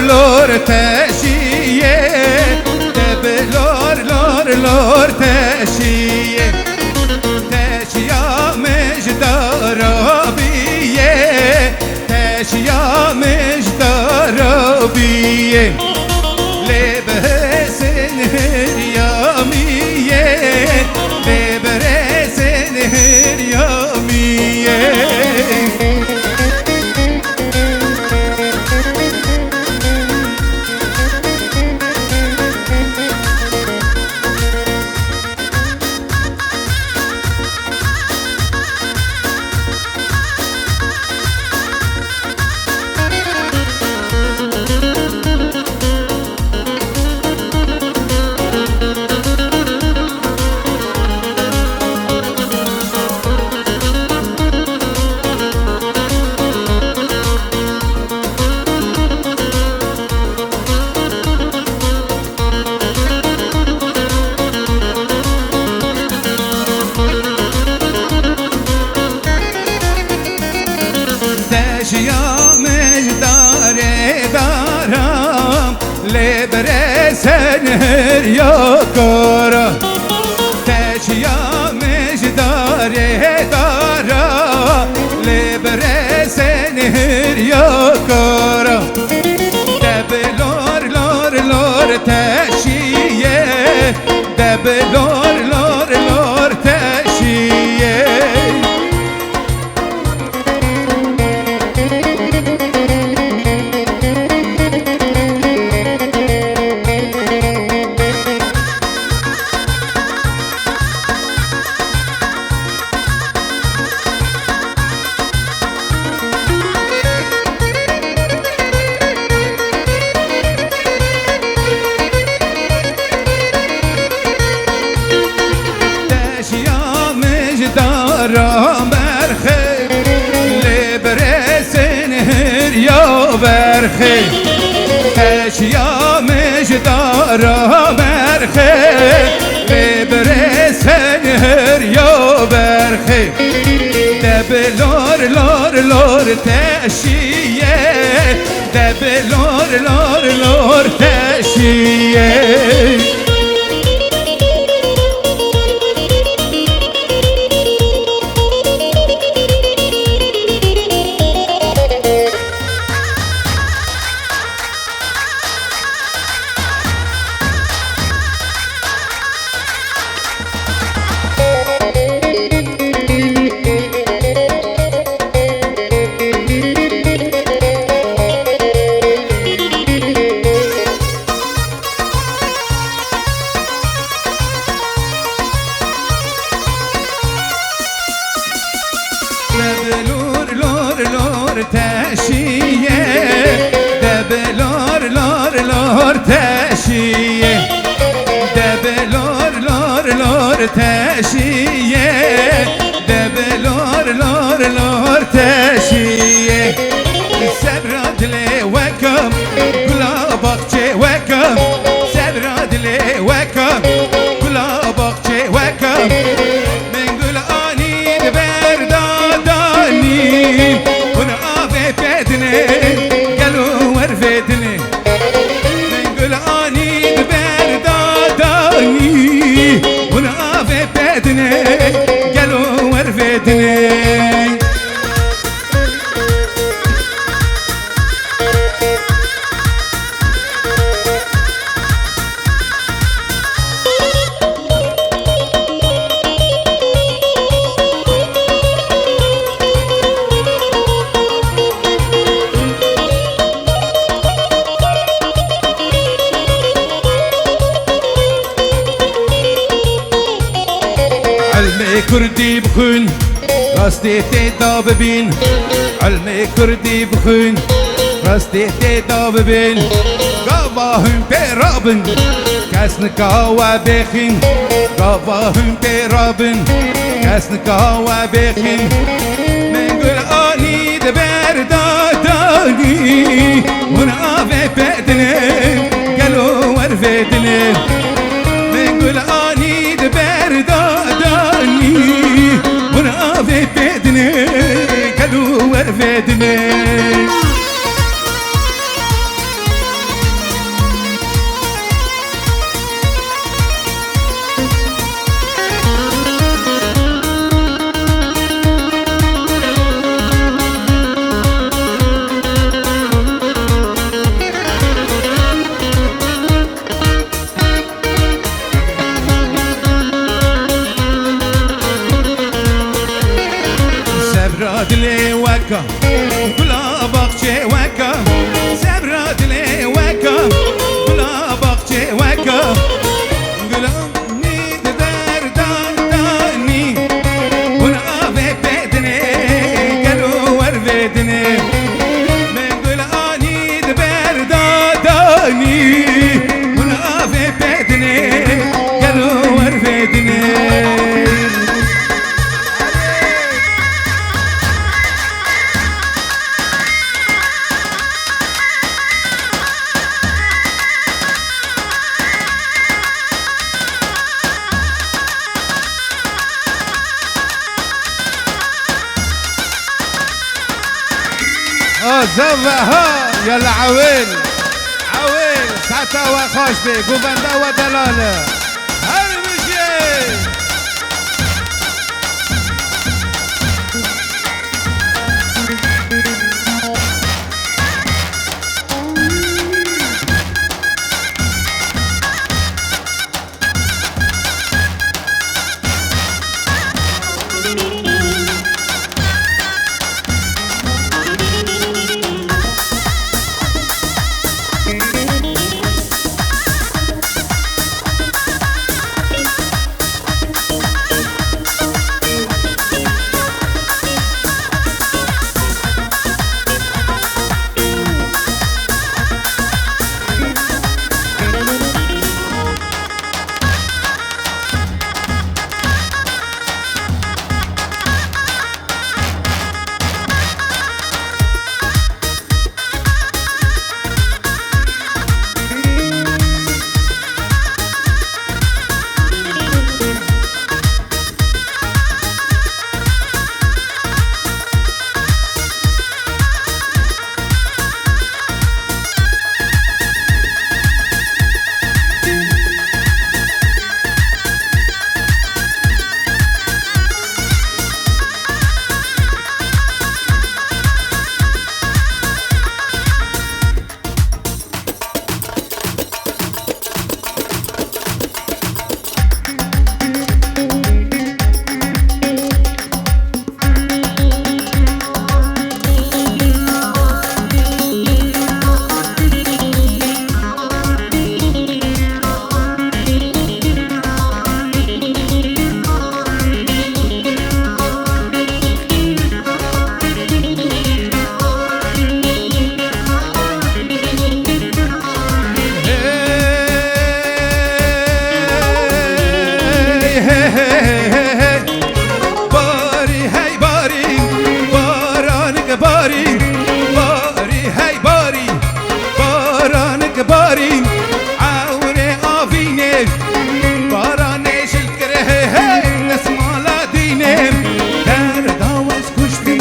لور تشیه دب لور تشیه تشیامش دارابیه تشیامش دارابیه لبرسن هریامیه لبرسن هریامیه تشیامش داره دارم لبرسن هریا کارا تشیامش داره دارم لبرسن هریا کارا دب لور تشیه دب لور تشیه دارم برخی لبرسن هریا برخی تشیامش دارم برخی لبرسن هریا برخی دب لور تشیه دب لور تشیه لور تشیه دب لور تشیه دب لور تشیه دب لور تشیه سرادلی وکم گلاباقچه وکم سرادلی وکم گلاباقچه وکم من گل آنید بردادانی ون آفه بدنه گلو ورفدنه من گل آنید بردادانی ون آفه بدنه گلو ورفدنه علم کردی بخون راستی تدا ببین علم کردی بخون راستی تدا ببین گاواهم پیرابن کس نکاوا بخین گاواهم پیرابن کس نکاوا بخین من گل آنی دبردادانی ون آفه بدنه گلو ورفدنه من گل آنی دبردادانی ون آفه بدنه گلو ورفدنه سبراد لي وكا كلا بقشي وكا سبراد لي وكا كلا بقشي وكا قلاني دار داني وانا في بيتني قالوا ورفدني من قلاني دبر داني وانا في بيتني قالوا ورفدني زوها يلا عويل عويل ساعتها وخاش بي قوفندا ودلالة هرمجي باري عوري آفيني باراني شلكره نسمع لا ديني در داوز كشتم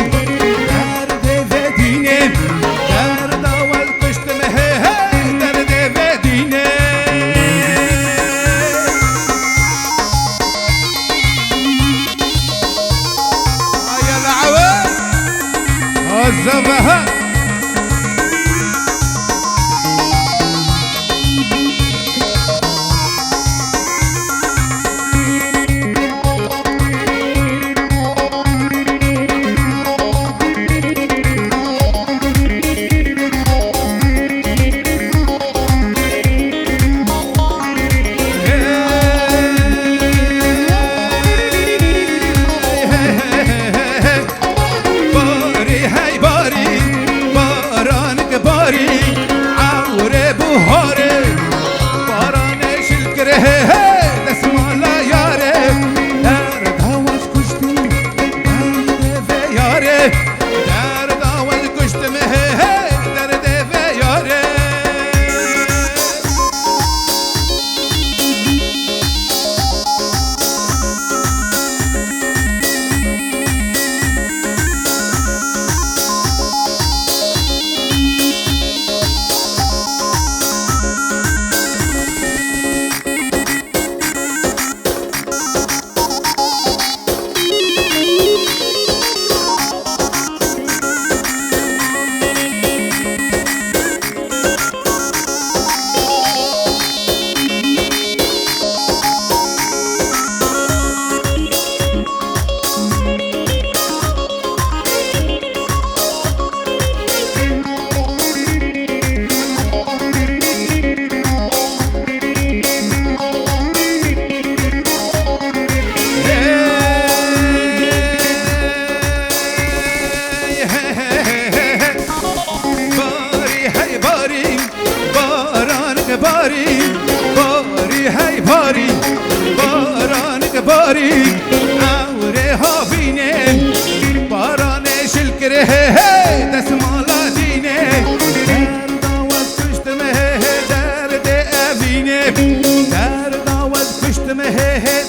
در دفديني در داوز كشتم در دفديني يا العوام الزبهة باري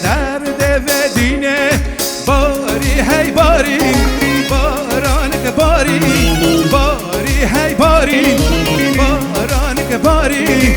درد ودینه باری هی باری بارانک باری باری هی باری بارانک باری